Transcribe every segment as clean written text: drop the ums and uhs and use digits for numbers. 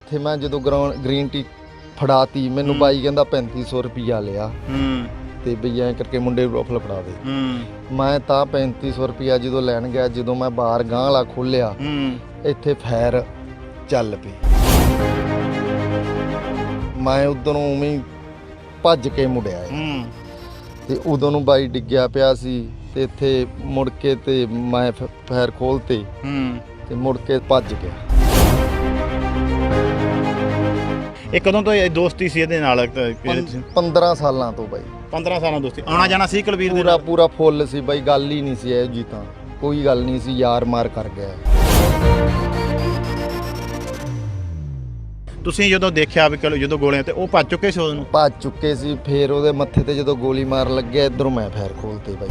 ਇੱਥੇ ਮੈਂ ਜਦੋਂ ਗ੍ਰੀਨ ਟੀ ਫੜਾਤੀ ਮੈਨੂੰ ਬਾਈ ਕਹਿੰਦਾ 3500 ਰੁਪਈਆ ਲਿਆ ਤੇ ਬਈ ਐਂ ਕਰਕੇ ਮੁੰਡੇ ਨੂੰ ਰੋਫਲ ਫੜਾ ਦੇ। ਮੈਂ ਤਾਂ 3500 ਰੁਪਈਆ ਜਦੋਂ ਲੈਣ ਗਿਆ, ਜਦੋਂ ਮੈਂ ਬਾਹਰ ਗਾਂਹ ਵਾਲਾ ਖੋਲਿਆ ਇੱਥੇ ਫਾਇਰ ਚੱਲ ਪਈ। ਮੈਂ ਉਧਰੋਂ ਉਵੇਂ ਹੀ ਭੱਜ ਕੇ ਮੁੜਿਆ ਤੇ ਉਦੋਂ ਨੂੰ ਬਾਈ ਡਿੱਗਿਆ ਪਿਆ ਸੀ ਤੇ ਇੱਥੇ ਮੁੜ ਕੇ ਤੇ ਮੈਂ ਫਾਇਰ ਖੋਲਤੇ ਤੇ ਮੁੜ ਕੇ ਭੱਜ ਗਿਆ। ਇਹ ਕਦੋਂ ਤੋਂ ਦੋਸਤੀ ਸੀ ਇਹਦੇ ਨਾਲ? 15 ਸਾਲਾਂ ਤੋਂ ਬਾਈ। 15 ਸਾਲਾਂ ਦੋਸਤੀ। ਆਉਣਾ ਜਾਣਾ ਸੀ ਕੁਲਵੀਰ ਦੇ ਨਾਲ? ਪੂਰਾ ਫੁੱਲ ਸੀ ਬਾਈ, ਗੱਲ ਹੀ ਨਹੀਂ ਸੀ ਇਹ ਜੀ, ਤਾਂ ਕੋਈ ਗੱਲ ਨਹੀਂ ਸੀ, ਯਾਰ ਮਾਰ ਕਰ ਗਿਆ। ਤੁਸੀਂ ਜਦੋਂ ਦੇਖਿਆ ਵੀ ਜਦੋਂ ਗੋਲੀਆਂ ਤੇ ਉਹ ਭੱਜ ਚੁੱਕੇ ਸੀ? ਉਹਨੂੰ ਭੱਜ ਚੁੱਕੇ ਸੀ। ਫੇਰ ਉਹਦੇ ਮੱਥੇ ਤੇ ਜਦੋਂ ਗੋਲੀ ਮਾਰ ਲੱਗਿਆ ਇੱਧਰੋਂ ਮੈਂ ਫਾਇਰ ਖੋਲਤੇ ਬਾਈ।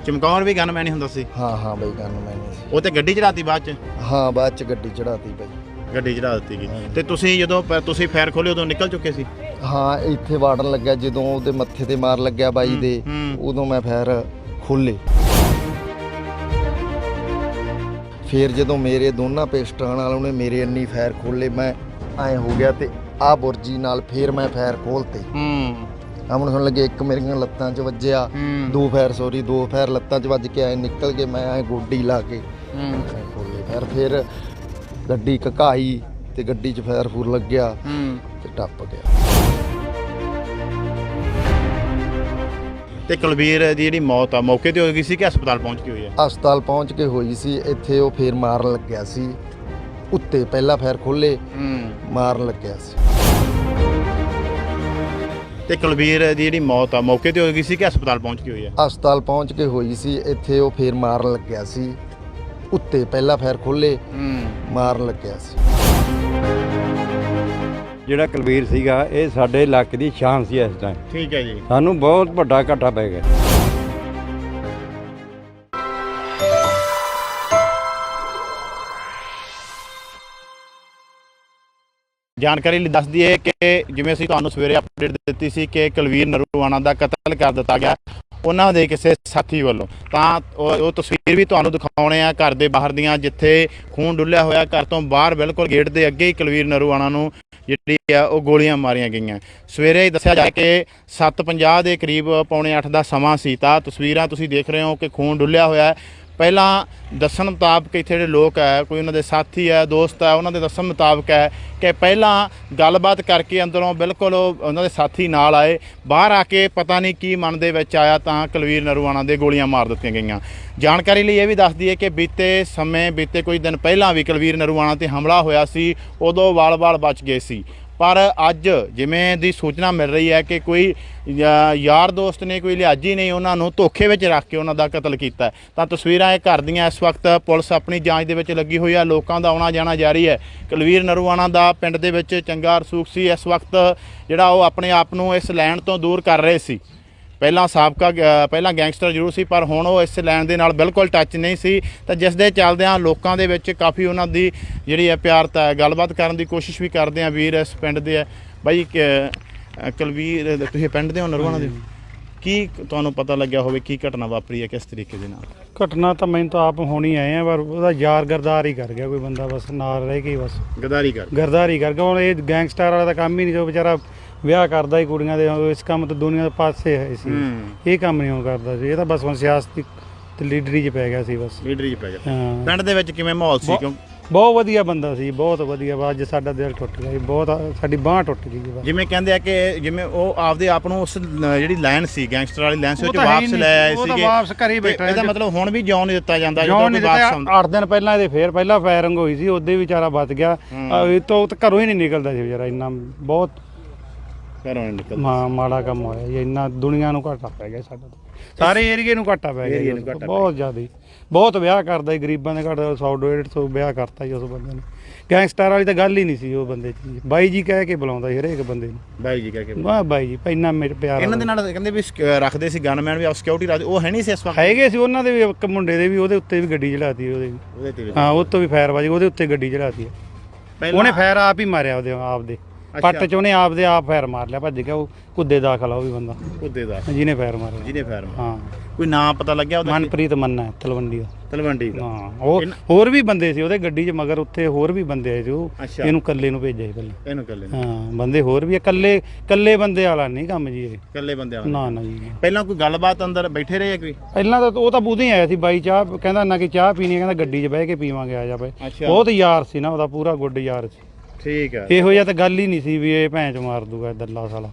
ਚਮਕੌਰ ਵੀ ਗਨਮੈਨ ਹੀ ਹੁੰਦਾ ਸੀ? ਹਾਂ ਬਾਈ ਗਨਮੈਨ ਸੀ। ਉਹ ਤੇ ਗੱਡੀ ਚੜਾਤੀ ਬਾਅਦ ਚ? ਹਾਂ ਬਾਅਦ ਚ ਗੱਡੀ ਚੜਾਤੀ ਬਾਈ। ਗੱਡੀ ਚੜਾ ਦਿੱਤੀ ਗਈ। ਤੇ ਤੁਸੀਂ ਜਦੋਂ ਤੁਸੀਂ ਫਾਇਰ ਖੋਲੇ ਉਦੋਂ ਨਿਕਲ ਚੁੱਕੇ ਸੀ? ਹਾਂ ਇੱਥੇ ਵਾੜਨ ਲੱਗਿਆ, ਜਦੋਂ ਉਹਦੇ ਮੱਥੇ ਤੇ ਮਾਰ ਲੱਗਿਆ ਬਾਈ ਦੇ, ਉਦੋਂ ਮੈਂ ਫਾਇਰ ਖੋਲੇ। ਫਿਰ ਜਦੋਂ ਮੇਰੇ ਦੋਨਾਂ ਪਿਸਟਲਾਂ ਨਾਲ ਉਹਨੇ ਮੇਰੇ ਇੰਨੀ ਫਾਇਰ ਖੋਲੇ, ਮੈਂ ਐਂ ਹੋ ਗਿਆ ਤੇ ਆਹ ਬੁਰਜੀ ਨਾਲ ਫਿਰ ਮੈਂ ਫਾਇਰ ਖੋਲਤੇ। ਆਮਣ ਸੁਣ ਲੱਗੇ, ਇੱਕ ਮੇਰੀਆਂ ਲੱਤਾਂ 'ਚ ਵੱਜਿਆ, ਦੋ ਫਾਇਰ ਲੱਤਾਂ 'ਚ ਵੱਜ ਕੇ ਐਂ ਨਿਕਲ ਕੇ ਮੈਂ ਐਂ ਗੋਡੀ ਲਾ ਕੇ ਖੋਲੇ ਫਿਰ ਗੱਡੀ ਘਕਾਈ ਤੇ ਗੱਡੀ 'ਚ ਫਾਇਰ ਫੂਰ ਲੱਗਿਆ ਤੇ ਟੱਪ ਗਿਆ। ਤੇ ਕੁਲਵੀਰ ਦੀ ਜਿਹੜੀ ਮੌਤ ਆ ਮੌਕੇ ਤੇ ਹੋ ਗਈ ਸੀ ਕਿ ਹਸਪਤਾਲ ਪਹੁੰਚ ਕੇ ਹੋਈ ਹੈ? ਹਸਪਤਾਲ ਪਹੁੰਚ ਕੇ ਹੋਈ ਸੀ। ਇੱਥੇ ਉਹ ਫੇਰ ਮਾਰਨ ਲੱਗਿਆ ਸੀ ਉੱਤੇ, ਪਹਿਲਾਂ ਫਾਇਰ ਖੋਲੇ ਮਾਰਨ ਲੱਗਿਆ ਸੀ। ਤੇ ਕੁਲਵੀਰ ਦੀ ਜਿਹੜੀ ਮੌਤ ਆ ਮੌਕੇ ਤੇ ਹੋ ਗਈ ਸੀ ਕਿ ਹਸਪਤਾਲ ਪਹੁੰਚ ਕੇ ਹੋਈ ਹੈ? ਹਸਪਤਾਲ ਪਹੁੰਚ ਕੇ ਹੋਈ ਸੀ। ਇੱਥੇ ਉਹ ਫੇਰ ਮਾਰਨ ਲੱਗਿਆ ਸੀ ਉੱਤੇ, ਪਹਿਲਾਂ ਫਾਇਰ ਖੋਲੇ ਮਾਰਨ ਲੱਗਿਆ ਸੀ। ਜਿਹੜਾ ਕੁਲਵੀਰ ਸੀਗਾ ਇਹ ਸਾਡੇ ਇਲਾਕੇ ਦੀ ਸ਼ਾਨ ਸੀ ਇਸ ਟਾਈਮ। ਠੀਕ ਹੈ ਜੀ। ਸਾਨੂੰ ਬਹੁਤ ਵੱਡਾ ਘਾਟਾ ਪੈ ਗਿਆ। ਜਾਣਕਾਰੀ ਲਈ ਦੱਸ ਦਈਏ ਕਿ ਜਿਵੇਂ ਅਸੀਂ ਤੁਹਾਨੂੰ ਸਵੇਰੇ ਅਪਡੇਟ ਦਿੱਤੀ ਸੀ ਕਿ ਕੁਲਵੀਰ ਨਰੂਆਣਾ ਦਾ ਕਤਲ ਕਰ ਦਿੱਤਾ ਗਿਆ ਉਹਨਾਂ ਦੇ ਕਿਸੇ ਸਾਥੀ ਵੱਲੋਂ, ਤਾਂ ਉਹ ਤਸਵੀਰ ਵੀ ਤੁਹਾਨੂੰ ਦਿਖਾਉਣੇ ਆ ਘਰ ਦੇ ਬਾਹਰ ਦੀਆਂ, ਜਿੱਥੇ ਖੂਨ ਡੁੱਲਿਆ ਹੋਇਆ। ਘਰ ਤੋਂ ਬਾਹਰ ਬਿਲਕੁਲ ਗੇਟ ਦੇ ਅੱਗੇ ਹੀ ਕੁਲਵੀਰ ਨਰੂਆਣਾ ਨੂੰ ਜਿਹੜੀ ਆ ਉਹ ਗੋਲੀਆਂ ਮਾਰੀਆਂ ਗਈਆਂ। ਸਵੇਰੇ ਦੱਸਿਆ ਜਾਏ ਕਿ 7:50 ਦੇ ਕਰੀਬ, ਪੌਣੇ 8 ਦਾ ਸਮਾਂ ਸੀ। ਤਾਂ ਤਸਵੀਰਾਂ ਤੁਸੀਂ ਦੇਖ ਰਹੇ ਹੋ ਕਿ ਖੂਨ ਡੁੱਲਿਆ ਹੋਇਆ ਹੈ। ਪਹਿਲਾਂ ਦੱਸਣ ਮੁਤਾਬਕ ਇੱਥੇ ਜਿਹੜੇ ਲੋਕ ਹੈ, ਕੋਈ ਉਹਨਾਂ ਦੇ ਸਾਥੀ ਹੈ, ਦੋਸਤ ਹੈ, ਉਹਨਾਂ ਦੇ ਦੱਸਣ ਮੁਤਾਬਕ ਹੈ ਕਿ ਪਹਿਲਾਂ ਗੱਲਬਾਤ ਕਰਕੇ ਅੰਦਰੋਂ ਬਿਲਕੁਲ ਉਹਨਾਂ ਦੇ ਸਾਥੀ ਨਾਲ ਆਏ, ਬਾਹਰ ਆ ਕੇ ਪਤਾ ਨਹੀਂ ਕੀ ਮਨ ਦੇ ਵਿੱਚ ਆਇਆ ਤਾਂ ਕੁਲਵੀਰ ਨਰੂਆਣਾ ਦੇ ਗੋਲੀਆਂ ਮਾਰ ਦਿੱਤੀਆਂ ਗਈਆਂ। ਜਾਣਕਾਰੀ ਲਈ ਇਹ ਵੀ ਦੱਸ ਦਈਏ ਕਿ ਬੀਤੇ ਕੁਝ ਦਿਨ ਪਹਿਲਾਂ ਵੀ ਕੁਲਵੀਰ ਨਰੂਆਣਾ 'ਤੇ ਹਮਲਾ ਹੋਇਆ ਸੀ, ਉਦੋਂ ਵਾਲ-ਵਾਲ ਬਚ ਗਏ ਸੀ। ਪਰ ਅੱਜ ਜਿਵੇਂ ਦੀ ਸੂਚਨਾ ਮਿਲ ਰਹੀ ਹੈ ਕਿ ਕੋਈ ਯਾਰ ਦੋਸਤ ਨੇ, ਕੋਈ ਲਿਹਾਜੀ ਨਹੀਂ, ਉਹਨਾਂ ਨੂੰ ਧੋਖੇ ਵਿੱਚ ਰੱਖ ਕੇ ਉਹਨਾਂ ਦਾ ਕਤਲ ਕੀਤਾ। ਤਾਂ ਤਸਵੀਰਾਂ ਇਹ ਘਰ ਦੀਆਂ ਇਸ ਵਕਤ ਪੁਲਿਸ ਆਪਣੀ ਜਾਂਚ ਦੇ ਵਿੱਚ ਲੱਗੀ ਹੋਈ ਹੈ। ਲੋਕਾਂ ਦਾ ਆਉਣਾ ਜਾਣਾ ਜਾਰੀ ਹੈ। ਕੁਲਵੀਰ ਨਰੂਆਣਾ ਦਾ ਪਿੰਡ ਦੇ ਵਿੱਚ ਚੰਗਾ ਰਸੂਖ ਸੀ। ਇਸ ਵਕਤ ਜਿਹੜਾ ਉਹ ਆਪਣੇ ਆਪ ਨੂੰ ਇਸ ਲਾਈਨ ਤੋਂ ਦੂਰ ਕਰ ਰਹੇ ਸੀ। ਪਹਿਲਾਂ ਗੈਂਗਸਟਰ ਜ਼ਰੂਰ ਸੀ, ਪਰ ਹੁਣ ਉਹ ਇਸ ਲਾਈਨ ਦੇ ਨਾਲ ਬਿਲਕੁਲ ਟੱਚ ਨਹੀਂ ਸੀ। ਤਾਂ ਜਿਸ ਦੇ ਚੱਲਦਿਆਂ ਲੋਕਾਂ ਦੇ ਵਿੱਚ ਕਾਫੀ ਉਹਨਾਂ ਦੀ ਜਿਹੜੀ ਹੈ ਪਿਆਰਤਾ ਹੈ। ਗੱਲਬਾਤ ਕਰਨ ਦੀ ਕੋਸ਼ਿਸ਼ ਵੀ ਕਰਦੇ ਆ। ਵੀਰ ਇਸ ਪਿੰਡ ਦੇ ਆ ਬਾਈ। ਕੁਲਵੀਰ ਤੁਸੀਂ ਪਿੰਡ ਦੇ ਹੋ ਨਰੂਆਣਾ ਦੇ? ਕੀ ਤੁਹਾਨੂੰ ਪਤਾ ਲੱਗਿਆ ਹੋਵੇ ਕੀ ਘਟਨਾ ਵਾਪਰੀ ਹੈ, ਕਿਸ ਤਰੀਕੇ ਦੇ ਨਾਲ? ਘਟਨਾ ਤਾਂ ਮੈਨੂੰ ਤਾਂ ਆਪ ਹੋਣੀ ਆਏ ਆ, ਪਰ ਉਹਦਾ ਯਾਰ ਗਰਦਾਰ ਹੀ ਕਰ ਗਿਆ ਕੋਈ ਬੰਦਾ, ਬਸ ਨਾਲ ਰਹਿ ਕੇ ਬਸ ਗਰਦਾਰੀ ਕਰ ਗਿਆ। ਹੁਣ ਇਹ ਗੈਂਗਸਟਰ ਵਾਲਾ ਤਾਂ ਕੰਮ ਹੀ ਨਹੀਂ, ਜੋ ਵਿਚਾਰਾ ਵਿਆਹ ਕਰਦਾ ਹੀ ਕੁੜੀਆਂ ਦੇ, ਇਸ ਕੰਮ ਤੋਂ ਦੁਨੀਆ ਦੇ ਪਾਸੇ ਹੈ ਸੀ। ਇਹ ਕੰਮ ਨਹੀਂ ਹੁਣ ਕਰਦਾ ਸੀ। ਇਹ ਤਾਂ ਬਸ ਹੁਣ ਸਿਆਸਤੀ ਤੇ ਲੀਡਰੀ 'ਚ ਪੈ ਗਿਆ ਸੀ। ਬਸ ਲੀਡਰੀ 'ਚ ਪੈ ਗਿਆ। ਪਿੰਡ ਦੇ ਵਿੱਚ ਕਿਵੇਂ ਮਾਹੌਲ ਸੀ? ਬਹੁਤ ਵਧੀਆ ਬੰਦਾ ਸੀ, ਬਹੁਤ ਵਧੀਆ। ਅੱਜ ਸਾਡਾ ਦਿਲ ਟੁੱਟ ਗਿਆ, ਬਹੁਤ ਸਾਡੀ ਬਾਂਹ ਟੁੱਟ ਗਈ। ਜਿਵੇਂ ਕਹਿੰਦੇ ਆ ਕਿ ਜਿਵੇਂ ਉਹ ਆਪਦੇ ਆਪ ਨੂੰ ਉਸ ਜਿਹੜੀ ਲਾਈਨ ਸੀ, ਗੈਂਗਸਟਰ ਵਾਲੀ ਲਾਈਨ ਸੀ, ਉਹ 'ਚ ਵਾਪਸ ਲੈ ਆਏ ਸੀਗੇ। ਵਾਪਸ ਘਰੇ ਬੈਠਾ। ਇਹਦਾ ਮਤਲਬ ਹੁਣ ਵੀ ਜਿਉਣ ਨਹੀਂ ਦਿੱਤਾ ਜਾਂਦਾ? ਜਿਉਣ ਨਹੀਂ ਦਿੱਤਾ। 8 ਦਿਨ ਪਹਿਲਾਂ ਇਹਦੇ ਫੇਰ ਪਹਿਲਾਂ ਫਾਇਰਿੰਗ ਹੋਈ ਸੀ, ਉਹਦੇ ਵਿਚਾਰਾ ਬਚ ਗਿਆ। ਇਹ ਤੋਂ ਘਰੋਂ ਹੀ ਨਹੀਂ ਨਿਕਲਦਾ ਸੀ ਵਿਚਾਰਾ। ਇੰਨਾ ਬਹੁਤ ਘਰੋਂ ਨਹੀਂ ਨਿਕਲਦਾ। ਮਾੜਾ ਕੰਮ ਹੋਇਆ ਜੀ। ਇੰਨਾ ਦੁਨੀਆ ਨੂੰ ਘਾਟਾ ਪੈ ਗਿਆ ਸਾਡਾ, ਸਾਰੇ ਏਰੀਏ ਨੂੰ ਘਾਟਾ ਪੈ ਗਿਆ ਬਹੁਤ ਜ਼ਿਆਦਾ। ਬਹੁਤ ਵਿਆਹ ਕਰਦਾ ਸੀ ਗਰੀਬਾਂ ਦੇ, ਘੱਟ 100-150 ਵਿਆਹ ਕਰਤਾ ਜੀ ਉਸ ਬੰਦੇ ਨੇ। ਗੈਂਗਸਟਰ ਵਾਲੀ ਤਾਂ ਗੱਲ ਹੀ ਨਹੀਂ ਸੀ ਉਹ ਬੰਦੇ 'ਚ। ਬਾਈ ਜੀ ਕਹਿ ਕੇ ਬੁਲਾਉਂਦਾ ਸੀ ਹਰੇਕ ਬੰਦੇ ਨੂੰ, ਬਾਈ ਜੀ ਕਹਿ ਕੇ। ਵਾਹ ਬਾਈ ਜੀ, ਇੰਨਾ ਮੇਰੇ ਪਿਆਰ। ਇਹਨਾਂ ਦੇ ਨਾਲ ਕਹਿੰਦੇ ਵੀ ਰੱਖਦੇ ਸੀ ਗਨਮੈਨ ਵੀ, ਸਿਕਿਉਰਿਟੀ ਰੱਖਦੇ, ਉਹ ਹੈ ਨਹੀਂ ਸੀ ਇਸ ਵਕਤ? ਹੈਗੇ ਸੀ ਉਹਨਾਂ ਦੇ ਵੀ, ਇੱਕ ਮੁੰਡੇ ਦੇ ਵੀ, ਉਹਦੇ ਉੱਤੇ ਵੀ ਗੱਡੀ ਚੜਾਤੀ ਉਹਦੇ ਵੀ। ਹਾਂ, ਉਹ ਤੋਂ ਵੀ ਫਾਇਰ ਬਾਜੀ, ਉਹਦੇ ਉੱਤੇ ਗੱਡੀ ਚੜਾਤੀ। ਉਹਨੇ ਫਾਇਰ ਆਪ ਹੀ ਮਾਰਿਆ ਉਹਦੇ ਆਪਦੇ ਪੱਟ 'ਚ, ਉਹਨੇ ਆਪਦੇ ਆਪ ਫਾਇਰ ਮਾਰ ਲਿਆ, ਭੱਜ ਗਿਆ। ਉਹ ਕੁੱਦੇ ਦਾਖਲ ਆ ਉਹ ਵੀ ਬੰਦਾ, ਕੁੱਦੇ ਦਾ ਜਿਹਨੇ ਫਾਇਰ ਮਾਰਿਆ। ਹਾਂ, ਕੋਈ ਨਾਂ ਪਤਾ ਲੱਗਿਆ ਉਹਦਾ? ਮਨਪ੍ਰੀਤ ਮੰਨਾ ਹੈ ਤਲਵੰਡੀ ਦਾ। ਤਲਵੰਡੀ ਦਾ। ਹਾਂ ਉਹ ਹੋਰ ਵੀ ਬੰਦੇ ਸੀ ਉਹਦੇ ਗੱਡੀ 'ਚ, ਮਗਰ ਉੱਥੇ ਹੋਰ ਵੀ ਬੰਦੇ ਆਏ ਸੀ। ਉਹ ਅੱਛਾ। ਇਹਨੂੰ ਇਕੱਲੇ ਨੂੰ ਭੇਜਿਆ ਸੀ ਪਹਿਲਾਂ। ਇਹਨੂੰ ਇਕੱਲੇ ਹਾਂ ਬੰਦੇ ਹੋਰ ਵੀ ਆ, ਇਕੱਲੇ ਬੰਦੇ ਵਾਲਾ ਨਹੀਂ ਕੰਮ ਜੀ ਇਹ। ਇਕੱਲੇ ਬੰਦੇ ਵਾਲਾ? ਨਾ ਨਾ ਜੀ। ਪਹਿਲਾਂ ਕੋਈ ਗੱਲਬਾਤ ਅੰਦਰ ਬੈਠੇ ਰਹੇ ਕੋਈ? ਪਹਿਲਾਂ ਤਾਂ ਉਹ ਤਾਂ ਬੂਧੀ ਆਇਆ ਸੀ ਬਾਈ, ਚਾਹ ਕਹਿੰਦਾ ਨਾ ਕਿ ਚਾਹ ਪੀਣੀ ਹੈ, ਕਹਿੰਦਾ ਗੱਡੀ 'ਚ ਬਹਿ ਕੇ ਪੀਵਾਂਗੇ, ਆ ਜਾ ਬਾਈ। ਅੱਛਾ। ਬਹੁਤ ਯਾਰ ਸੀ ਨਾ ਉਹਦਾ, ਪੂਰਾ ਗੁੱਡ ਯਾਰ ਸੀ। ਠੀਕ ਹੈ। ਇਹੋ ਜਿਹਾ ਤਾਂ ਗੱਲ ਹੀ ਨਹੀਂ ਸੀ ਵੀ ਇਹ ਭੈਣ ਚ ਮਾਰ ਦੂਗਾ ਦੱਲਾ ਸਾਲਾ।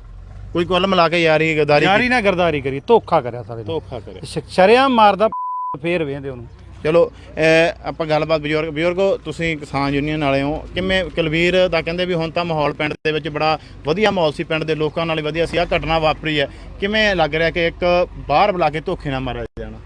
ਕੋਈ ਕੁੱਲ ਮਿਲਾ ਕੇ ਯਾਰੀ ਗਦਾਰੀ? ਯਾਰੀ ਨਾਲ ਗਰਦਾਰੀ ਕਰੀ, ਧੋਖਾ ਕਰਿਆ ਸਾਰੇ। ਧੋਖਾ ਕਰਿਆ। ਸ਼ਰਿਆਮ ਮਾਰਦਾ ਫੇਰ ਵੇਂਦੇ ਉਹਨੂੰ। ਚਲੋ ਆਪਾਂ ਗੱਲਬਾਤ ਬਜ਼ੁਰਗੋ ਤੁਸੀਂ ਕਿਸਾਨ ਯੂਨੀਅਨ ਵਾਲੇ ਹੋ, ਕਿਵੇਂ ਕੁਲਵੀਰ ਦਾ ਕਹਿੰਦੇ ਵੀ ਹੁਣ ਤਾਂ ਮਾਹੌਲ ਪਿੰਡ ਦੇ ਵਿੱਚ ਬੜਾ ਵਧੀਆ ਮਾਹੌਲ ਸੀ, ਪਿੰਡ ਦੇ ਲੋਕਾਂ ਨਾਲ ਵਧੀਆ ਸੀ, ਆਹ ਘਟਨਾ ਵਾਪਰੀ ਹੈ, ਕਿਵੇਂ ਲੱਗ ਰਿਹਾ ਕਿ ਇੱਕ ਬਾਹਰ ਬੁਲਾ ਕੇ ਧੋਖੇ ਨਾਲ ਮਾਰਿਆ ਜਾਣਾ?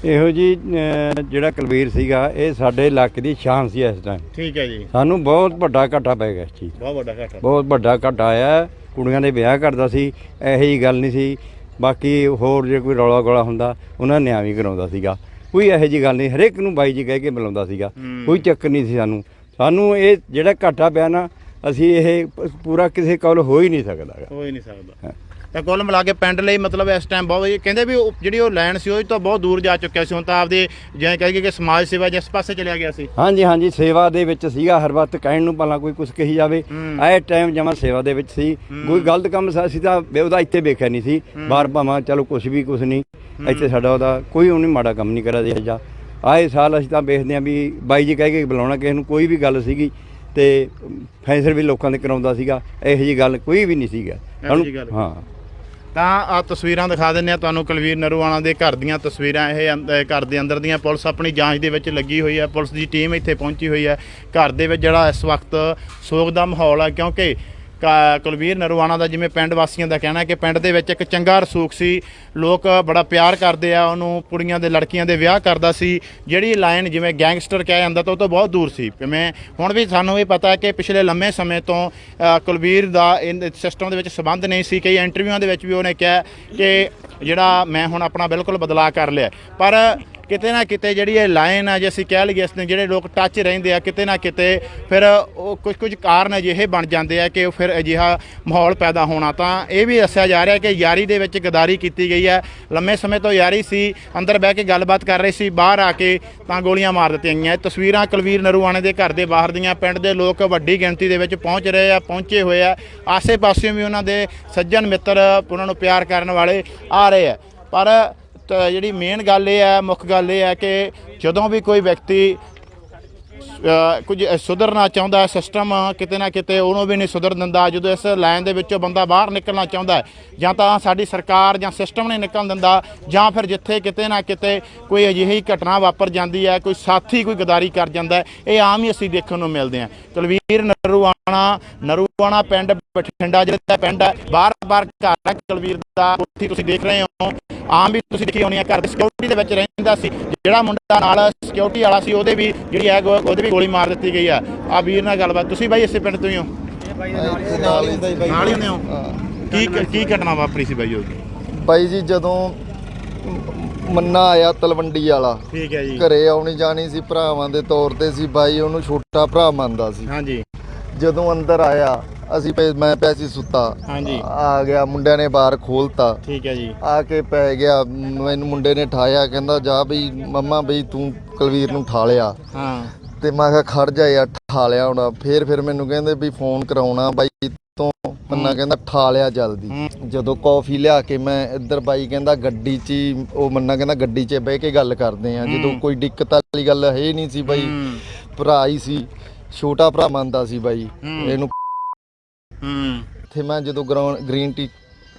ਇਹੋ ਜੀ ਜਿਹੜਾ ਕੁਲਵੀਰ ਸੀਗਾ ਇਹ ਸਾਡੇ ਇਲਾਕੇ ਦੀ ਸ਼ਾਨ ਸੀ ਇਸ ਟਾਈਮ। ਠੀਕ ਹੈ ਜੀ। ਸਾਨੂੰ ਬਹੁਤ ਵੱਡਾ ਘਾਟਾ ਪੈ ਗਿਆ ਇਸ ਚੀਜ਼, ਬਹੁਤ ਵੱਡਾ ਘਾਟਾ। ਬਹੁਤ ਵੱਡਾ ਘਾਟਾ ਆਇਆ। ਕੁੜੀਆਂ ਦੇ ਵਿਆਹ ਕਰਦਾ ਸੀ, ਇਹੋ ਜਿਹੀ ਗੱਲ ਨਹੀਂ ਸੀ। ਬਾਕੀ ਹੋਰ ਜੇ ਕੋਈ ਰੌਲਾ ਗੋਲਾ ਹੁੰਦਾ ਉਹਨਾਂ ਨਿਆਂ ਵੀ ਕਰਾਉਂਦਾ ਸੀਗਾ, ਕੋਈ ਇਹੋ ਜਿਹੀ ਗੱਲ ਨਹੀਂ। ਹਰੇਕ ਨੂੰ ਬਾਈ ਜੀ ਕਹਿ ਕੇ ਬੁਲਾਉਂਦਾ ਸੀਗਾ, ਕੋਈ ਚੱਕਰ ਨਹੀਂ ਸੀ। ਸਾਨੂੰ ਇਹ ਜਿਹੜਾ ਘਾਟਾ ਪਿਆ ਨਾ, ਅਸੀਂ ਇਹ ਪੂਰਾ ਕਿਸੇ ਕੋਲ ਹੋ ਹੀ ਨਹੀਂ ਸਕਦਾ। ਹੋ ਹੀ ਨਹੀਂ ਸਕਦਾ। ਤਾਂ ਕੁੱਲ ਮਿਲਾ ਕੇ ਪਿੰਡ ਲਈ ਮਤਲਬ ਇਸ ਟਾਈਮ ਬਹੁਤ ਕਹਿੰਦੇ ਵੀ ਜਿਹੜੀ ਉਹ ਲਾਈਨ ਸੀ ਉਹ ਤੋਂ ਬਹੁਤ ਦੂਰ ਜਾ ਚੁੱਕਿਆ ਸੀ। ਹੁਣ ਤਾਂ ਆਪਦੇ ਜਿਵੇਂ ਕਹਿ ਗਏ ਕਿ ਸਮਾਜ ਸੇਵਾ ਜਿਸ ਪਾਸੇ ਚਲਿਆ ਗਿਆ ਸੀ। ਹਾਂਜੀ ਹਾਂਜੀ, ਸੇਵਾ ਦੇ ਵਿੱਚ ਸੀਗਾ ਹਰ ਵਕਤ। ਕਹਿਣ ਨੂੰ ਭਲਾ ਕੋਈ ਕੁਛ ਕਹੀ ਜਾਵੇ, ਇਹ ਟਾਈਮ ਜਮਾਂ ਸੇਵਾ ਦੇ ਵਿੱਚ ਸੀ। ਕੋਈ ਗਲਤ ਕੰਮ ਅਸੀਂ ਤਾਂ ਉਹਦਾ ਇੱਥੇ ਵੇਖਿਆ ਨਹੀਂ ਸੀ। ਬਾਹਰ ਭਾਵਾਂ ਚਲੋ ਕੁਛ ਨਹੀਂ, ਇੱਥੇ ਸਾਡਾ ਉਹਦਾ ਕੋਈ ਉਹਨੇ ਮਾੜਾ ਕੰਮ ਨਹੀਂ ਕਰਿਆ ਜਿਹਾ ਜਾ। ਆਏ ਸਾਲ ਅਸੀਂ ਤਾਂ ਵੇਖਦੇ ਹਾਂ ਵੀ ਬਾਈ ਜੀ ਕਹਿ ਕੇ ਬੁਲਾਉਣਾ ਕਿਸੇ ਨੂੰ, ਕੋਈ ਵੀ ਗੱਲ ਸੀਗੀ ਤੇ ਫੈਸਲ ਵੀ ਲੋਕਾਂ ਦੇ ਕਰਾਉਂਦਾ ਸੀਗਾ। ਇਹੋ ਜਿਹੀ ਗੱਲ ਕੋਈ ਵੀ ਨਹੀਂ ਸੀਗਾ ਸਾਨੂੰ। ਹਾਂ ਤਾਂ ਆ ਤਸਵੀਰਾਂ ਦਿਖਾ ਦਿੰਦੇ ਆ ਤੁਹਾਨੂੰ ਕੁਲਵੀਰ ਨਰੂਆਣਾ ਦੇ ਘਰ ਦੀਆਂ ਤਸਵੀਰਾਂ। ਇਹ ਘਰ ਦੇ ਅੰਦਰ ਦੀਆਂ, ਪੁਲਿਸ ਆਪਣੀ ਜਾਂਚ ਦੇ ਵਿੱਚ ਲੱਗੀ ਹੋਈ ਹੈ, ਪੁਲਿਸ ਦੀ ਟੀਮ ਇੱਥੇ ਪਹੁੰਚੀ ਹੋਈ ਹੈ। ਘਰ ਦੇ ਵਿੱਚ ਜਿਹੜਾ ਇਸ ਵਕਤ ਸੋਗ ਦਾ ਮਾਹੌਲ ਹੈ, ਕਿਉਂਕਿ ਕੁਲਵੀਰ ਨਰੂਆਣਾ ਦਾ ਜਿਵੇਂ ਪਿੰਡ ਵਾਸੀਆਂ ਦਾ ਕਹਿਣਾ ਕਿ ਪਿੰਡ ਦੇ ਵਿੱਚ ਇੱਕ ਚੰਗਾ ਰਸੂਖ ਸੀ, ਲੋਕ ਬੜਾ ਪਿਆਰ ਕਰਦੇ ਆ ਉਹਨੂੰ, ਕੁੜੀਆਂ ਦੇ ਲੜਕੀਆਂ ਦੇ ਵਿਆਹ ਕਰਦਾ ਸੀ। ਜਿਹੜੀ ਲਾਈਨ ਜਿਵੇਂ ਗੈਂਗਸਟਰ ਕਿਹਾ ਜਾਂਦਾ ਤਾਂ ਉਹ ਤੋਂ ਬਹੁਤ ਦੂਰ ਸੀ। ਜਿਵੇਂ ਹੁਣ ਵੀ ਸਾਨੂੰ ਇਹ ਪਤਾ ਹੈ ਕਿ ਪਿਛਲੇ ਲੰਮੇ ਸਮੇਂ ਤੋਂ ਕੁਲਵੀਰ ਦਾ ਸਿਸਟਮ ਦੇ ਵਿੱਚ ਸੰਬੰਧ ਨਹੀਂ ਸੀ। ਕਈ ਇੰਟਰਵਿਊਆਂ ਦੇ ਵਿੱਚ ਵੀ ਉਹਨੇ ਕਿਹਾ ਕਿ ਜਿਹੜਾ ਮੈਂ ਹੁਣ ਆਪਣਾ ਬਿਲਕੁਲ ਬਦਲਾਅ ਕਰ ਲਿਆ, ਪਰ ਕਿਤੇ ਨਾ ਕਿਤੇ ਜਿਹੜੀ ਇਹ ਲਾਈਨ ਆ, ਜੇ ਅਸੀਂ ਕਹਿ ਲਈਏ ਇਸ ਨੇ ਜਿਹੜੇ ਲੋਕ ਟੱਚ ਰਹਿੰਦੇ ਆ, ਕਿਤੇ ਨਾ ਕਿਤੇ ਫਿਰ ਉਹ ਕੁਝ ਕਾਰਨ ਅਜਿਹੇ ਬਣ ਜਾਂਦੇ ਆ ਕਿ ਫਿਰ ਅਜਿਹਾ ਮਾਹੌਲ ਪੈਦਾ ਹੋਣਾ। ਤਾਂ ਇਹ ਵੀ ਦੱਸਿਆ ਜਾ ਰਿਹਾ ਕਿ ਯਾਰੀ ਦੇ ਵਿੱਚ ਗਦਾਰੀ ਕੀਤੀ ਗਈ ਹੈ। ਲੰਮੇ ਸਮੇਂ ਤੋਂ ਯਾਰੀ ਸੀ, ਅੰਦਰ ਬਹਿ ਕੇ ਗੱਲਬਾਤ ਕਰ ਰਹੇ ਸੀ, ਬਾਹਰ ਆ ਕੇ ਤਾਂ ਗੋਲੀਆਂ ਮਾਰ ਦਿੱਤੀਆਂ ਗਈਆਂ। ਤਸਵੀਰਾਂ ਕੁਲਵੀਰ ਨਰੂਆਣੇ ਦੇ ਘਰ ਦੇ ਬਾਹਰ ਦੀਆਂ, ਪਿੰਡ ਦੇ ਲੋਕ ਵੱਡੀ ਗਿਣਤੀ ਦੇ ਵਿੱਚ ਪਹੁੰਚੇ ਹੋਏ ਆ। ਆਸੇ ਪਾਸਿਓਂ ਵੀ ਉਹਨਾਂ ਦੇ ਸੱਜਣ ਮਿੱਤਰ ਉਹਨਾਂ ਨੂੰ ਪਿਆਰ ਕਰਨ ਵਾਲੇ ਆ ਰਹੇ ਆ। ਪਰ ਜਿਹੜੀ ਮੇਨ ਗੱਲ ਇਹ ਹੈ, ਮੁੱਖ ਗੱਲ ਇਹ ਹੈ ਕਿ ਜਦੋਂ ਵੀ ਕੋਈ ਵਿਅਕਤੀ ਕੁਝ ਸੁਧਰਨਾ ਚਾਹੁੰਦਾ, ਸਿਸਟਮ ਕਿਤੇ ਨਾ ਕਿਤੇ ਉਹਨੂੰ ਵੀ ਨਹੀਂ ਸੁਧਰ ਦਿੰਦਾ। ਜਦੋਂ ਇਸ ਲਾਈਨ ਦੇ ਵਿੱਚੋਂ ਬੰਦਾ ਬਾਹਰ ਨਿਕਲਣਾ ਚਾਹੁੰਦਾ, ਜਾਂ ਤਾਂ ਸਾਡੀ ਸਰਕਾਰ ਜਾਂ ਸਿਸਟਮ ਨਹੀਂ ਨਿਕਲਣ ਦਿੰਦਾ, ਜਾਂ ਫਿਰ ਜਿੱਥੇ ਕਿਤੇ ਨਾ ਕਿਤੇ ਕੋਈ ਅਜਿਹੀ ਘਟਨਾ ਵਾਪਰ ਜਾਂਦੀ ਹੈ, ਕੋਈ ਸਾਥੀ ਕੋਈ ਗਦਾਰੀ ਕਰ ਜਾਂਦਾ, ਇਹ ਆਮ ਹੀ ਅਸੀਂ ਦੇਖਣ ਨੂੰ ਮਿਲਦੇ ਹਾਂ। ਕੁਲਵੀਰ ਨਰੂਆਣਾ ਪਿੰਡ ਬਠਿੰਡਾ ਜਿਹੜਾ ਪਿੰਡ ਹੈ, ਬਾਰ-ਬਾਰ ਘਰ ਹੈ ਕੁਲਵੀਰ ਦਾ, ਉੱਥੇ ਤੁਸੀਂ ਦੇਖ ਰਹੇ ਹੋ। ਆਮ ਵੀ ਤੁਸੀਂ ਦੇਖੀ ਹੋਣੀ ਹੈ, ਘਰ ਦੀ ਸਿਕਿਉਰਿਟੀ ਦੇ ਵਿੱਚ ਰਹਿੰਦਾ ਸੀ। ਜਿਹੜਾ ਮੁੰਡਾ ਨਾਲ ਸਿਕਿਉਰਿਟੀ ਵਾਲਾ ਸੀ ਉਹਦੇ ਵੀ ਜਿਹੜੀ ਹੈ ਉਹਦੇ ਵੀ ਗੋਲੀ ਮਾਰ ਦਿੱਤੀ ਗਈ ਆ। ਆ ਵੀਰ ਨਾਲ ਗੱਲਬਾਤ, ਤੁਸੀਂ ਬਾਈ ਇਸੇ ਪਿੰਡ ਤੋਂ ਹੀ ਹੋ? ਨਾਲ ਹੀ ਹੁੰਦੇ ਹੋ? ਕੀ ਘਟਨਾ ਵਾਪਰੀ ਸੀ ਬਾਈ? ਬਾਈ ਜੀ ਜਦੋਂ ਮੰਨਾ ਆਇਆ ਤਲਵੰਡੀ ਵਾਲਾ, ਠੀਕ ਹੈ ਜੀ, ਘਰੇ ਆਉਣੀ ਜਾਣੀ ਸੀ, ਭਰਾਵਾਂ ਦੇ ਤੌਰ ਤੇ ਸੀ। ਬਾਈ ਉਹਨੂੰ ਛੋਟਾ ਭਰਾ ਮੰਨਦਾ ਸੀ। ਹਾਂਜੀ। ਜਦੋਂ ਅੰਦਰ ਆਇਆ ਮੈਂ ਪਿਆ ਸੀ ਸੁੱਤਾ, ਹਾਂਜੀ, ਆ ਗਿਆ ਮੁੰਡਿਆਂ ਨੇ ਬਾਹਰ ਖੋਲਤਾ। ਠੀਕ ਹੈ ਜੀ। ਆ ਕੇ ਪੈ ਗਿਆ, ਮੈਨੂੰ ਮੁੰਡੇ ਨੇ ਠਾਇਆ, ਕਹਿੰਦਾ ਜਾ ਬਈ ਮੰਮਾ ਬਈ ਤੂੰ ਕੁਲਵੀਰ ਨੂੰ ਠਾ ਲਿਆ। ਹਾਂ। ਤੇ ਮੈਂ ਕਿਹਾ ਖੜ ਜਾ ਯਾਰ, ਠਾ ਲਿਆ ਹੋਣਾ। ਫਿਰ ਮੈਨੂੰ ਕਹਿੰਦੇ ਵੀ ਫੋਨ ਕਰਾਉਣਾ ਬਾਈ ਤੋਂ। ਮੰਨਾ ਕਹਿੰਦਾ ਠਾ ਲਿਆ ਜਲਦੀ। ਜਦੋਂ ਕੌਫੀ ਲਿਆ ਕੇ ਮੈਂ ਇੱਧਰ, ਬਾਈ ਕਹਿੰਦਾ ਗੱਡੀ 'ਚ ਹੀ, ਉਹ ਮੰਨਾ ਕਹਿੰਦਾ ਗੱਡੀ 'ਚ ਬਹਿ ਕੇ ਗੱਲ ਕਰਦੇ ਆ। ਜਦੋਂ ਕੋਈ ਦਿੱਕਤ ਵਾਲੀ ਗੱਲ ਹੈ ਨਹੀਂ ਸੀ ਬਾਈ, ਭਰਾ ਹੀ ਸੀ, ਛੋਟਾ ਭਰਾ ਮੰਨਦਾ ਸੀ ਬਾਈ ਇਹਨੂੰ। ਤੇ ਮੈਂ ਜਦੋਂ ਗ੍ਰੀਨ ਟੀ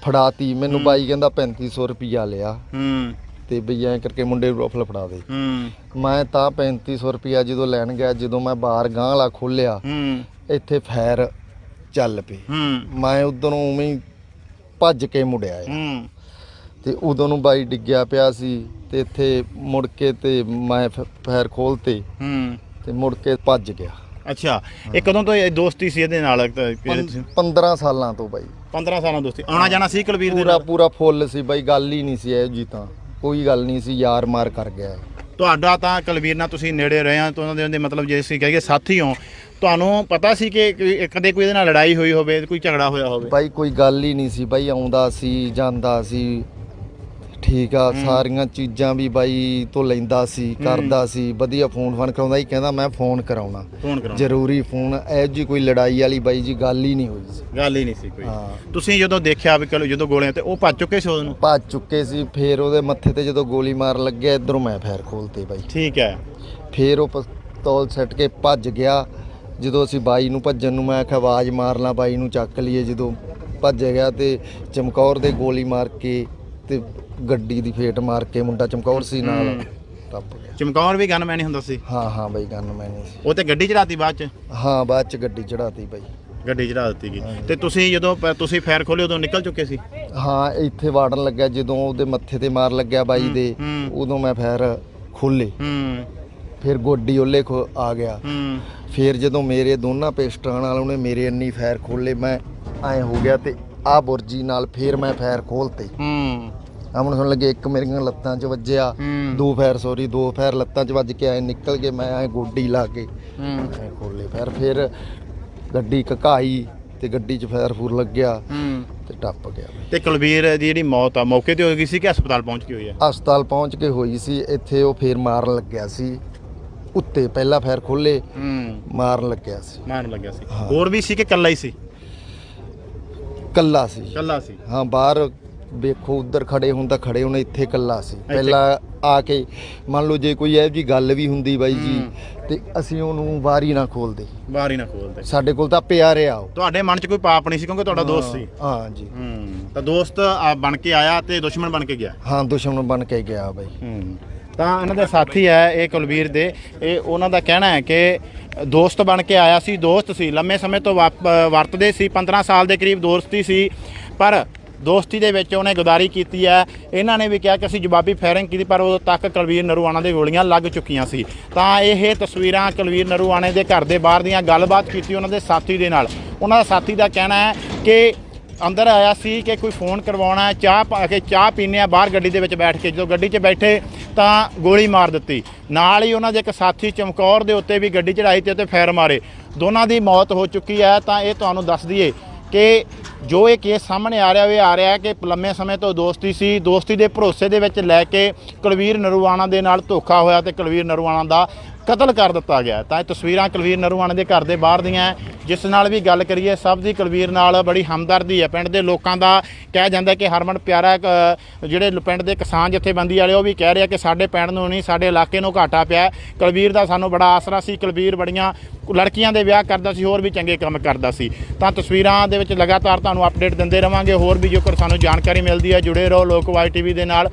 ਫੜਾਤੀ, ਮੈਨੂੰ ਬਾਈ ਕਹਿੰਦਾ 3500 ਰੁਪਿਆ ਲਿਆ ਤੇ ਬਈ ਐਂ ਕਰਕੇ ਮੁੰਡੇ ਨੂੰ ਰਫਲ ਫੜਾ ਦੇ। ਮੈਂ ਤਾਂ 3500 ਰੁਪਿਆ ਜਦੋਂ ਲੈਣ ਗਿਆ, ਜਦੋਂ ਮੈਂ ਬਾਹਰ ਗਾਂਹ ਵਾਲਾ ਖੋਲਿਆ, ਇੱਥੇ ਫੈਰ ਚੱਲ ਪਏ। ਮੈਂ ਉਧਰੋਂ ਉਵੇਂ ਹੀ ਭੱਜ ਕੇ ਮੁੜਿਆ ਤੇ ਉਦੋਂ ਨੂੰ ਬਾਈ ਡਿੱਗਿਆ ਪਿਆ ਸੀ। ਤੇ ਇੱਥੇ ਮੁੜ ਕੇ ਤੇ ਮੈਂ ਫੈਰ ਖੋਲਤੇ ਤੇ ਮੁੜ ਕੇ ਭੱਜ ਗਿਆ। ਅੱਛਾ, ਇਹ ਕਦੋਂ ਤੋਂ ਦੋਸਤੀ ਸੀ ਇਹਦੇ ਨਾਲ? 15 ਸਾਲਾਂ ਤੋਂ ਬਾਈ। 15 ਸਾਲਾਂ ਦੋਸਤੀ। ਆਉਣਾ ਜਾਣਾ ਸੀ ਕੁਲਵੀਰ ਦੇ ਨਾਲ? ਪੂਰਾ ਫੁੱਲ ਸੀ ਬਾਈ, ਗੱਲ ਹੀ ਨਹੀਂ ਸੀ ਇਹੋ ਜੀ, ਤਾਂ ਕੋਈ ਗੱਲ ਨਹੀਂ ਸੀ, ਯਾਰ ਮਾਰ ਕਰ ਗਿਆ। ਤੁਹਾਡਾ ਤਾਂ ਕੁਲਵੀਰ ਨਾਲ ਤੁਸੀਂ ਨੇੜੇ ਰਹੇ ਆ, ਉਹਨਾਂ ਦੇ ਮਤਲਬ ਜੇ ਅਸੀਂ ਕਹੀਏ ਸਾਥੀ ਹੋ, ਤੁਹਾਨੂੰ ਪਤਾ ਸੀ ਕਿ ਕਦੇ ਕੋਈ ਇਹਦੇ ਨਾਲ ਲੜਾਈ ਹੋਈ ਹੋਵੇ, ਕੋਈ ਝਗੜਾ ਹੋਇਆ ਹੋਵੇ? ਬਾਈ ਕੋਈ ਗੱਲ ਹੀ ਨਹੀਂ ਸੀ ਬਾਈ, ਆਉਂਦਾ ਸੀ ਜਾਂਦਾ ਸੀ, ਠੀਕ ਆ ਸਾਰੀਆਂ ਚੀਜ਼ਾਂ ਵੀ ਬਾਈ ਤੋਂ ਲੈਂਦਾ ਸੀ ਕਰਦਾ ਸੀ ਵਧੀਆ ਫੋਨ ਕਰਾਉਂਦਾ ਸੀ ਕਹਿੰਦਾ ਮੈਂ ਫੋਨ ਕਰਾਉਣਾ ਜ਼ਰੂਰੀ ਫੋਨ ਇਹੋ ਜੀ ਕੋਈ ਲੜਾਈ ਵਾਲੀ ਬਾਈ ਜੀ ਗੱਲ ਹੀ ਨਹੀਂ ਹੋਈ ਸੀ ਗੱਲ ਹੀ ਨਹੀਂ ਸੀ ਕੋਈ। ਹਾਂ ਤੁਸੀਂ ਜਦੋਂ ਦੇਖਿਆ ਵੀ ਜਦੋਂ ਗੋਲੀਆਂ ਤੇ ਉਹ ਭੱਜ ਚੁੱਕੇ ਸੀ ਉਦੋਂ? ਭੱਜ ਚੁੱਕੇ ਸੀ। ਫੇਰ ਉਹਦੇ ਮੱਥੇ ਤੇ ਜਦੋਂ ਗੋਲੀ ਮਾਰ ਲੱਗਿਆ ਇਧਰੋਂ ਮੈਂ ਫੈਰ ਖੋਲਤੇ ਬਾਈ। ਠੀਕ ਹੈ। ਫੇਰ ਉਹ ਪਿਸਤੌਲ ਸੱਟ ਕੇ ਭੱਜ ਗਿਆ। ਜਦੋਂ ਅਸੀਂ ਬਾਈ ਨੂੰ ਭੱਜਣ ਨੂੰ ਮੈਂ ਆਖਿਆ ਆਵਾਜ਼ ਮਾਰ ਲਾਂ ਬਾਈ ਨੂੰ ਚੱਕ ਲਈਏ, ਜਦੋਂ ਭੱਜ ਗਿਆ ਤੇ ਚਮਕੌਰ ਦੇ ਗੋਲੀ ਮਾਰ ਕੇ ਤੇ ਗੱਡੀ ਦੀ ਫੇਟ ਮਾਰ ਕੇ ਮੁੰਡਾ ਚਮਕੌਰ ਸੀ ਨਾਲ ਟੱਪ ਗਿਆ। ਚਮਕੌਰ ਵੀ ਗਨਮੈਨ ਹੀ ਹੁੰਦਾ ਸੀ? ਹਾਂ ਬਾਈ ਗਨਮੈਨ ਸੀ। ਉਹ ਤੇ ਗੱਡੀ ਚੜਾਤੀ ਬਾਅਦ ਚ? ਹਾਂ ਬਾਅਦ ਚ ਗੱਡੀ ਚੜਾਤੀ ਬਾਈ। ਗੱਡੀ ਚੜਾ ਦਿੱਤੀ ਗਈ। ਤੇ ਤੁਸੀਂ ਜਦੋਂ ਤੁਸੀਂ ਫੈਰ ਖੋਲੇ ਉਦੋਂ ਨਿਕਲ ਚੁੱਕੇ ਸੀ? ਹਾਂ ਇੱਥੇ ਵਾੜਨ ਲੱਗਿਆ ਜਦੋਂ ਉਹਦੇ ਮੱਥੇ ਤੇ ਮਾਰ ਲੱਗਿਆ ਬਾਈ ਦੇ, ਉਦੋਂ ਮੈਂ ਫੈਰ ਖੋਲੇ। ਫਿਰ ਗੋਡੀ ਉਹਲੇ ਆ ਗਿਆ। ਫਿਰ ਜਦੋਂ ਮੇਰੇ ਦੋਨਾਂ ਪਿਸਟਲਾਂ ਨਾਲ ਉਹਨੇ ਮੇਰੇ ਇੰਨੀ ਫੈਰ ਖੋਲੇ ਮੈਂ ਐ ਹੋ ਗਿਆ ਤੇ ਆਹ ਬੁਰਜੀ ਨਾਲ ਫਿਰ ਮੈਂ ਫੈਰ ਖੋਲਤੇ। ਅਮਨ ਸੁਣ ਲੱਗੇ ਇੱਕ ਮੇਰੀਆਂ ਲੱਤਾਂ 'ਚ ਵੱਜਿਆ, ਦੋ ਫੈਰ ਲੱਤਾਂ 'ਚ ਵੱਜ ਕੇ ਐ ਨਿਕਲ ਕੇ ਮੈਂ ਐ ਗੋਡੀ ਲਾ ਕੇ ਐ ਖੋਲੇ ਫੈਰ। ਫਿਰ ਗੱਡੀ ਘਕਾਈ ਤੇ ਗੱਡੀ 'ਚ ਫੈਰ ਫੂਰ ਲੱਗਿਆ ਤੇ ਟੱਪ ਗਿਆ। ਤੇ ਕੁਲਵੀਰ ਦੀ ਜਿਹੜੀ ਮੌਤ ਆ ਮੌਕੇ ਤੇ ਹੋ ਗਈ ਸੀ ਕਿ ਹਸਪਤਾਲ ਪਹੁੰਚ ਕੇ ਹੋਈ ਹੈ? ਹਸਪਤਾਲ ਪਹੁੰਚ ਕੇ ਹੋਈ ਸੀ। ਇੱਥੇ ਉਹ ਫੇਰ ਮਾਰਨ ਲੱਗਿਆ ਸੀ ਉੱਤੇ, ਪਹਿਲਾ ਫੈਰ ਖੋਲੇ ਮਾਰਨ ਲੱਗਿਆ ਸੀ। ਹੋਰ ਵੀ ਸੀ ਕਿ ਇਕੱਲਾ ਹੀ ਸੀ? ਕੱਲਾ ਸੀ। ਹਾਂ ਬਾਹਰ ਵੇਖੋ ਉਧਰ ਖੜੇ ਹੁੰਦਾ ਖੜੇ ਹੁਣ ਇੱਥੇ ਕੱਲਾ ਸੀ। ਪਹਿਲਾਂ ਆ ਕੇ ਮੰਨ ਲਓ ਜੇ ਕੋਈ ਇਹੋ ਜੀ ਗੱਲ ਵੀ ਹੁੰਦੀ ਬਾਈ ਜੀ ਤੇ ਅਸੀਂ ਉਹਨੂੰ ਵਾਰੀ ਨਾ ਖੋਲਦੇ। ਸਾਡੇ ਕੋਲ ਤਾਂ ਪਿਆ ਰਿਹਾ ਉਹ। ਤੁਹਾਡੇ ਮਨ 'ਚ ਕੋਈ ਪਾਪ ਨਹੀਂ ਸੀ ਕਿਉਂਕਿ ਤੁਹਾਡਾ ਦੋਸਤ ਸੀ? ਹਾਂ ਜੀ। ਤਾਂ ਦੋਸਤ ਬਣ ਕੇ ਆਇਆ ਤੇ ਦੁਸ਼ਮਣ ਬਣ ਕੇ ਗਿਆ? ਹਾਂ ਦੁਸ਼ਮਣ ਬਣ ਕੇ ਗਿਆ ਬਾਈ। ਤਾਂ ਇਹਨਾਂ ਦੇ ਸਾਥੀ ਹੈ ਇਹ ਕੁਲਵੀਰ ਦੇ, ਇਹ ਉਹਨਾਂ ਦਾ ਕਹਿਣਾ ਹੈ ਕਿ ਦੋਸਤ ਬਣ ਕੇ ਆਇਆ ਸੀ, ਦੋਸਤ ਸੀ, ਲੰਮੇ ਸਮੇਂ ਤੋਂ ਵਰਤਦੇ ਸੀ, 15 ਸਾਲ ਦੇ ਕਰੀਬ ਦੋਸਤੀ ਸੀ, ਪਰ ਦੋਸਤੀ ਦੇ ਵਿੱਚ ਉਹਨੇ ਗਦਾਰੀ ਕੀਤੀ ਹੈ। ਇਹਨਾਂ ਨੇ ਵੀ ਕਿਹਾ ਕਿ ਅਸੀਂ ਜਵਾਬੀ ਫਾਇਰਿੰਗ ਕੀਤੀ, ਪਰ ਉਦੋਂ ਤੱਕ ਕੁਲਵੀਰ ਨਰੂਆਣਾ ਦੇ ਗੋਲੀਆਂ ਲੱਗ ਚੁੱਕੀਆਂ ਸੀ। ਤਾਂ ਇਹ ਤਸਵੀਰਾਂ ਕੁਲਵੀਰ ਨਰੂਆਣੇ ਦੇ ਘਰ ਦੇ ਬਾਹਰ ਦੀਆਂ ਗੱਲਬਾਤ ਕੀਤੀ ਉਹਨਾਂ ਦੇ ਸਾਥੀ ਦੇ ਨਾਲ। ਉਹਨਾਂ ਦਾ ਸਾਥੀ ਦਾ ਕਹਿਣਾ ਹੈ ਕਿ ਅੰਦਰ ਆਇਆ ਸੀ ਕਿ ਕੋਈ ਫੋਨ ਕਰਵਾਉਣਾ, ਚਾਹ ਪਾ ਕੇ ਚਾਹ ਪੀਂਦੇ ਆ ਬਾਹਰ ਗੱਡੀ ਦੇ ਵਿੱਚ ਬੈਠ ਕੇ, ਜਦੋਂ ਗੱਡੀ 'ਚ ਬੈਠੇ ਤਾਂ ਗੋਲੀ ਮਾਰ ਦਿੱਤੀ। ਨਾਲ ਹੀ ਉਹਨਾਂ ਦੇ ਇੱਕ ਸਾਥੀ ਚਮਕੌਰ ਦੇ ਉੱਤੇ ਵੀ ਗੱਡੀ ਚੜਾਈ ਤੇ ਫੈਰ ਮਾਰੇ। ਦੋਨਾਂ ਦੀ ਮੌਤ ਹੋ ਚੁੱਕੀ ਹੈ। ਤਾਂ ਇਹ ਤੁਹਾਨੂੰ ਦੱਸ ਦਈਏ ਕਿ ਜੋ ਇਹ ਕੇਸ ਸਾਹਮਣੇ ਆ ਰਿਹਾ ਕਿ ਲੰਮੇ ਸਮੇਂ ਤੋਂ ਦੋਸਤੀ ਸੀ, ਦੋਸਤੀ ਦੇ ਭਰੋਸੇ ਦੇ ਵਿੱਚ ਲੈ ਕੇ ਕੁਲਵੀਰ ਨਰੂਆਣਾ ਦੇ ਨਾਲ ਧੋਖਾ ਹੋਇਆ ਤੇ ਕੁਲਵੀਰ ਨਰੂਆਣਾ ਦਾ ਕਤਲ ਕਰ ਦਿੱਤਾ ਗਿਆ। ਤਾਂ ਇਹ ਤਸਵੀਰਾਂ ਕੁਲਵੀਰ ਨਰੂਆਣੇ ਦੇ ਘਰ ਦੇ ਬਾਹਰ ਦੀਆਂ, ਜਿਸ ਨਾਲ ਵੀ ਗੱਲ ਕਰੀਏ ਸਭ ਦੀ ਕੁਲਵੀਰ ਨਾਲ ਬੜੀ ਹਮਦਰਦੀ ਹੈ। ਪਿੰਡ ਦੇ ਲੋਕਾਂ ਦਾ ਕਿਹਾ ਜਾਂਦਾ ਕਿ ਹਰਮਨ ਪਿਆਰਾ, ਜਿਹੜੇ ਪਿੰਡ ਦੇ ਕਿਸਾਨ ਜਥੇਬੰਦੀ ਵਾਲੇ ਉਹ ਵੀ ਕਹਿ ਰਹੇ ਕਿ ਸਾਡੇ ਪਿੰਡ ਨੂੰ ਨਹੀਂ ਸਾਡੇ ਇਲਾਕੇ ਨੂੰ ਘਾਟਾ ਪਿਆ। ਕੁਲਵੀਰ ਦਾ ਸਾਨੂੰ ਬੜਾ ਆਸਰਾ ਸੀ, ਕੁਲਵੀਰ ਬੜੀਆਂ ਲੜਕੀਆਂ ਦੇ ਵਿਆਹ ਕਰਦਾ ਸੀ, ਹੋਰ ਵੀ ਚੰਗੇ ਕੰਮ ਕਰਦਾ ਸੀ। ਤਾਂ ਤਸਵੀਰਾਂ ਦੇ ਵਿੱਚ ਲਗਾਤਾਰ ਤੁਹਾਨੂੰ ਅਪਡੇਟ ਦਿੰਦੇ ਰਵਾਂਗੇ। ਹੋਰ ਵੀ ਜੇਕਰ ਸਾਨੂੰ ਜਾਣਕਾਰੀ ਮਿਲਦੀ ਹੈ ਜੁੜੇ ਰਹੋ ਲੋਕਵਾਈ TV ਦੇ ਨਾਲ।